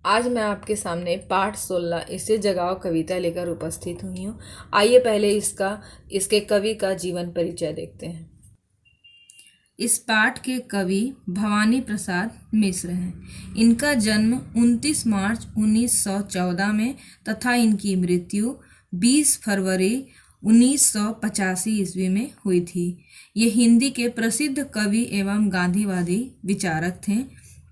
आज मैं आपके सामने पाठ 16 इसे जगाओ कविता लेकर उपस्थित हुई हूँ। आइए पहले इसके कवि का जीवन परिचय देखते हैं। इस पाठ के कवि भवानी प्रसाद मिश्र हैं। इनका जन्म 29 मार्च 1914 में तथा इनकी मृत्यु 20 फरवरी 1985 ईस्वी में हुई थी। ये हिंदी के प्रसिद्ध कवि एवं गांधीवादी विचारक थे।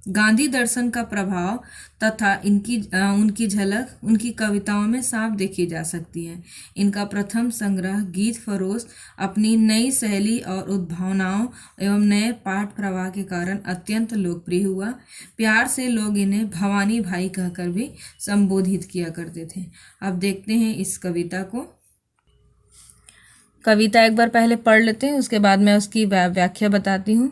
गांधी दर्शन का प्रभाव तथा उनकी झलक उनकी कविताओं में साफ देखी जा सकती है। इनका प्रथम संग्रह गीत फरोश अपनी नई शैली और उद्भावनाओं एवं नए पाठ प्रवाह के कारण अत्यंत लोकप्रिय हुआ। प्यार से लोग इन्हें भवानी भाई कहकर भी संबोधित किया करते थे। अब देखते हैं इस कविता को। कविता एक बार पहले पढ़ लेते हैं, उसके बाद मैं उसकी व्याख्या बताती हूँ।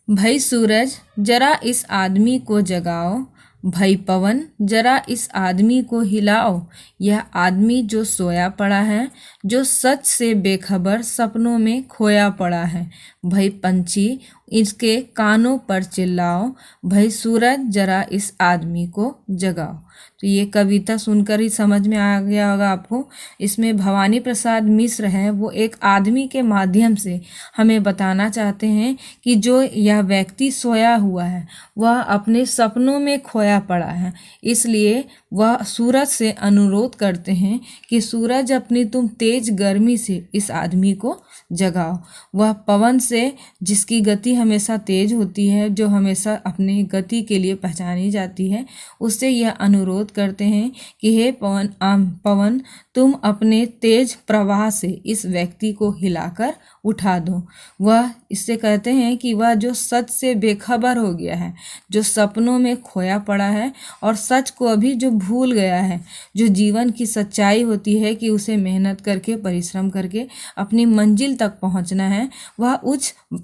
भाई सूरज जरा इस आदमी को जगाओ, भाई पवन जरा इस आदमी को हिलाओ। यह आदमी जो सोया पड़ा है, जो सच से बेखबर सपनों में खोया पड़ा है। भाई पंछी इसके कानों पर चिल्लाओ, भाई सूरज जरा इस आदमी को जगाओ। तो ये कविता सुनकर ही समझ में आ गया होगा आपको। इसमें भवानी प्रसाद मिश्र हैं, वो एक आदमी के माध्यम से हमें बताना चाहते हैं कि जो यह व्यक्ति सोया हुआ है वह अपने सपनों में खोया पड़ा है। इसलिए वह सूरज से अनुरोध करते हैं कि सूरज अपनी तुम तेज गर्मी से इस आदमी को जगाओ। वह पवन से जिसकी गति हमेशा तेज होती है, जो हमेशा अपनी गति के लिए पहचानी जाती है, उससे यह अनुरोध करते हैं कि हे पवन तुम अपने तेज प्रवाह से इस व्यक्ति को हिलाकर उठा दो। वह इससे कहते हैं कि वह जो सच से बेखबर हो गया है, जो सपनों में खोया पड़ा है और सच को अभी जो भूल गया है, जो जीवन की सच्चाई होती है कि उसे मेहनत करके परिश्रम करके अपनी मंजिल तक पहुंचना है, वह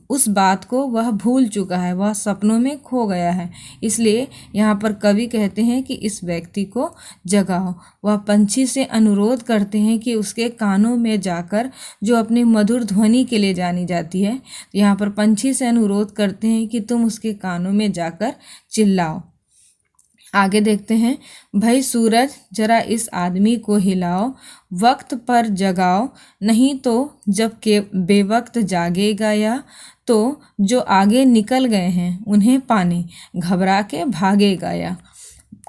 उस बात को वह भूल चुका है, वह सपनों में खो गया है। इसलिए यहाँ पर कवि कहते हैं कि इस व्यक्ति को जगाओ। वह पंछी से अनुरोध करते हैं कि उसके कानों में जाकर, जो अपनी मधुर ध्वनि के लिए जानी जाती है, यहाँ पर पंछी से अनुरोध करते हैं कि तुम उसके कानों में जाकर चिल्लाओ। आगे देखते हैं। भाई सूरज जरा इस आदमी को हिलाओ, वक्त पर जगाओ, नहीं तो जब के बेवक्त जागेगा या तो जो आगे निकल गए हैं उन्हें पाने घबरा के भागेगा या।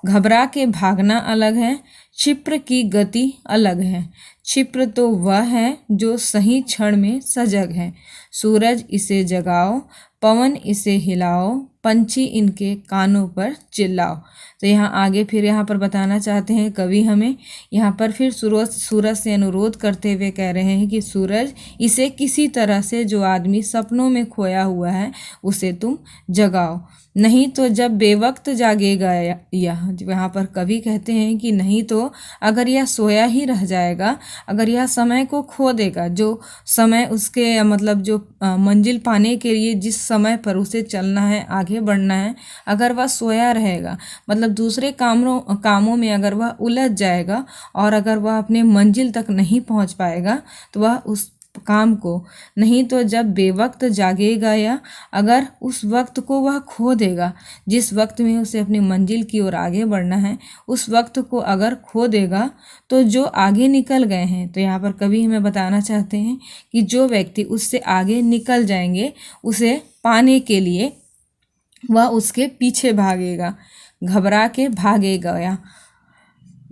घबरा के भागना अलग है, क्षिप्र की गति अलग है। क्षिप्र तो वह है जो सही क्षण में सजग है। सूरज इसे जगाओ, पवन इसे हिलाओ, पंछी इनके कानों पर चिल्लाओ। तो यहाँ आगे फिर यहाँ पर बताना चाहते हैं कवि हमें, यहाँ पर फिर सूरज से अनुरोध करते हुए कह रहे हैं कि सूरज इसे किसी तरह से, जो आदमी सपनों में खोया हुआ है, उसे तुम जगाओ, नहीं तो जब बेवक्त जागेगा यह। यहाँ पर कवि कहते हैं कि नहीं तो अगर यह सोया ही रह जाएगा, अगर यह समय को खो देगा, जो समय उसके मतलब जो मंजिल पाने के लिए जिस समय पर उसे चलना है, आगे बढ़ना है, अगर वह सोया रहेगा, मतलब दूसरे कामों में अगर वह उलझ जाएगा और अगर वह अपने मंजिल तक नहीं पहुंच पाएगा, तो वह उस काम को, नहीं तो जब बेवक्त जागेगा या अगर उस वक्त को वह खो देगा, जिस वक्त में उसे अपनी मंजिल की ओर आगे बढ़ना है, उस वक्त को अगर खो देगा तो जो आगे निकल गए हैं। तो यहाँ पर कवि हमें बताना चाहते हैं कि जो व्यक्ति उससे आगे निकल जाएंगे, उसे पाने के लिए वह उसके पीछे भागेगा। घबरा के भागेगा या।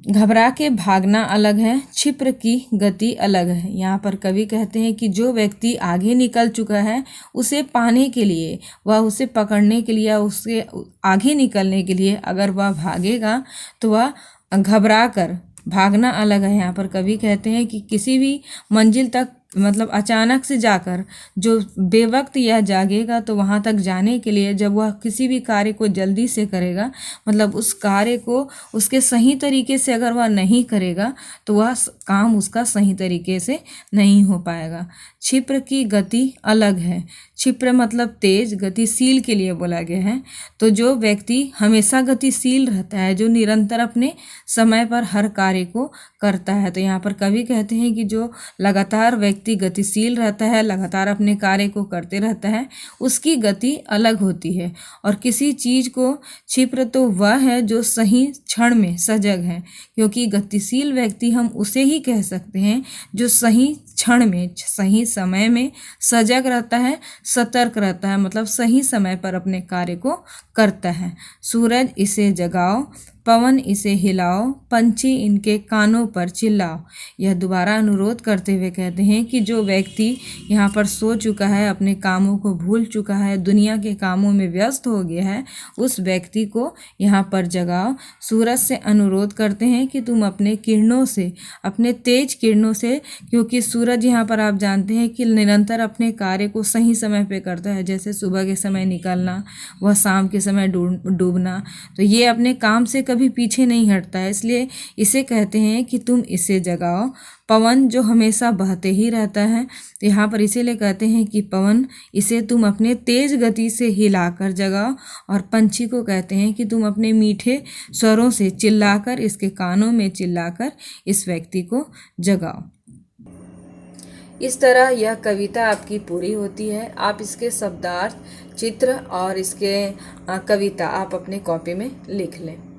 घबरा के भागना अलग है, क्षिप्र की गति अलग है। यहाँ पर कवि कहते हैं कि जो व्यक्ति आगे निकल चुका है, उसे पाने के लिए, वह उसे पकड़ने के लिए, उसके आगे निकलने के लिए अगर वह भागेगा तो वह घबरा कर भागना अलग है। यहाँ पर कवि कहते हैं कि किसी भी मंजिल तक, मतलब अचानक से जाकर जो बेवक्त यह जागेगा, तो वहाँ तक जाने के लिए जब वह किसी भी कार्य को जल्दी से करेगा, मतलब उस कार्य को उसके सही तरीके से अगर वह नहीं करेगा, तो वह काम उसका सही तरीके से नहीं हो पाएगा। क्षिप्र की गति अलग है। क्षिप्र मतलब तेज, गतिशील के लिए बोला गया है। तो जो व्यक्ति हमेशा गतिशील रहता है, जो निरंतर अपने समय पर हर कार्य को करता है, तो यहाँ पर कवि कहते हैं कि जो लगातार व्यक्ति व्यक्ति गतिशील रहता है, लगातार अपने कार्य को करते रहता है, उसकी गति अलग होती है। और किसी चीज़ को क्षिप्र तो वह है जो सही क्षण में सजग है, क्योंकि गतिशील व्यक्ति हम उसे ही कह सकते हैं जो सही क्षण में, सही समय में सजग रहता है, सतर्क रहता है, मतलब सही समय पर अपने कार्य को करता है। सूरज इसे जगाओ, पवन इसे हिलाओ, पंछी इनके कानों पर चिल्लाओ। यह दोबारा अनुरोध करते हुए कहते हैं कि जो व्यक्ति यहाँ पर सो चुका है, अपने कामों को भूल चुका है, दुनिया के कामों में व्यस्त हो गया है, उस व्यक्ति को यहाँ पर जगाओ। सूरज से अनुरोध करते हैं कि तुम अपने किरणों से, अपने तेज किरणों से, क्योंकि सूरज यहाँ पर आप जानते हैं कि निरंतर अपने कार्य को सही समय पे करता है, जैसे सुबह के समय निकलना, वह शाम के समय डूबना, तो ये अपने काम से कभी पीछे नहीं हटता है, इसलिए इसे कहते हैं कि तुम इसे जगाओ। पवन जो हमेशा बहते ही रहता है, तो यहाँ पर इसीलिए कहते हैं कि पवन, इसे तुम अपने तेज गति से हिलाकर जगाओ। और पंछी को कहते हैं कि तुम अपने मीठे स्वरों से चिल्लाकर, इसके कानों में चिल्लाकर इस व्यक्ति को जगाओ। इस तरह यह कविता आपकी पूरी होती है। आप इसके शब्दार्थ, चित्र और इसके कविता आप अपने कॉपी में लिख लें।